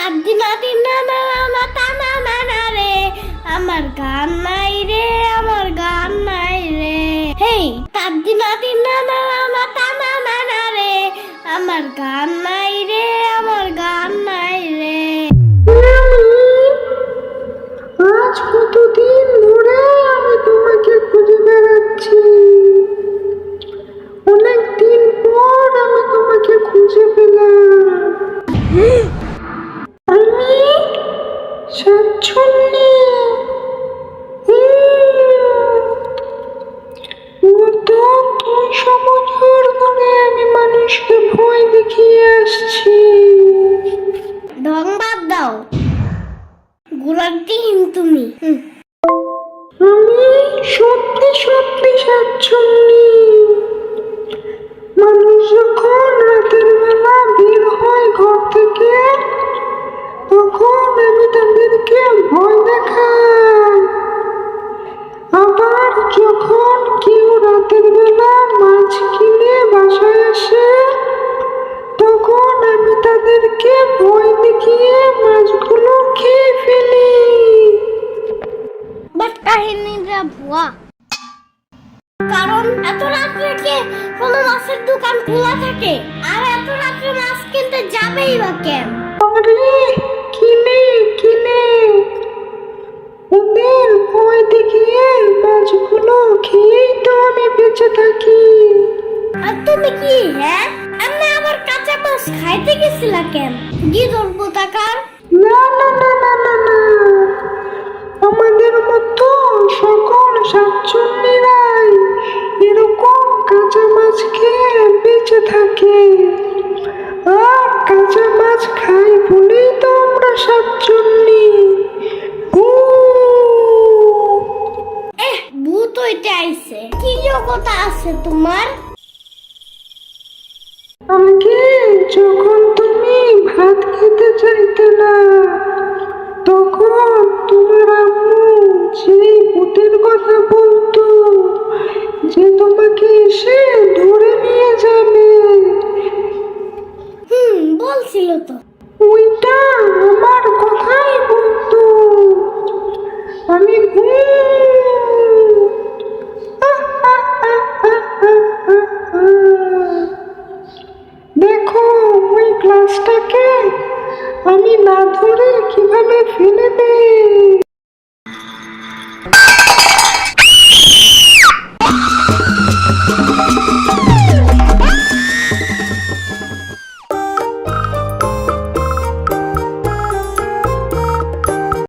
তাদ্দিমা তিন্না না না তানা না না রে আমার গান নাই রে আমার গান নাই রে হেই তাদ্দিমা তিন্না না না তানা না না রে আমার গান নাই রে আমার গান নাই রে। আজ কতদিন ধরে আমি তোমাকে খুঁজে বেড়াচ্ছি। অনেক দিন পর আমি তোমাকে খুঁজে পেলাম। আমি শাকচুন্নি। গত 200 বছর ধরে আমি মানুষকে ভয় দেখিয়ে আসছি। ঢং বাদ দাও, গুলার দিন তুমি। আমি সত্যি সত্যি শাকচুন্নি। মানুষ যখন রাতের বেলা বের হয় ঘর থেকে, তখন আমি তাদেরকে ভয় দেখাই। আবার যখন কেউ রাতের বেলা মাছ কিনে বাসায় আসে, তখন আমি তাদেরকে ভয় দেখিয়ে মাছগুলো খেয়ে ফেলি। বাট কাহিনীটা ভুয়া, কারণ এত রাত্রে কে কোনো মাছের দোকান খোলা থাকে? আর এত রাত্রে মাছ কিনতে যাবেই বা কেন? আরে কিনে কিনে ওদের ভয় দেখিয়ে মাছগুলো খেয়েই তো আমি বেঁচে থাকি। আর তুমি কি হ্যাঁ এমনি আবার কাঁচা মাছ খাইতে গেছিলা কেন? গিদর পোতাকার। না না না না না না, আমাদের মতো সকল শাকচুন্নিরাই এরকম কাঁচা মাছ খেয়ে বেঁচে থাকে। আর কাঁচা মাছ খাই বলেই তো আমরা শাকচুন্নি। ভূত হইতে আইছে, কি যোগ্যতা আছে তোমার? আমাকে যখন তুমি ভাত খেতে চাইতে না, তখন তোমার আম্মু যেই ভূতের কথা বলতো যে তোমাকে এসে ধরে নিয়ে যাবে, বলছিল তো। ওইটা আমার কথাই বলতো। আমি দেখো ওই গ্লাসটাকে আমি না ধরে কিভাবে ফেলে দেই।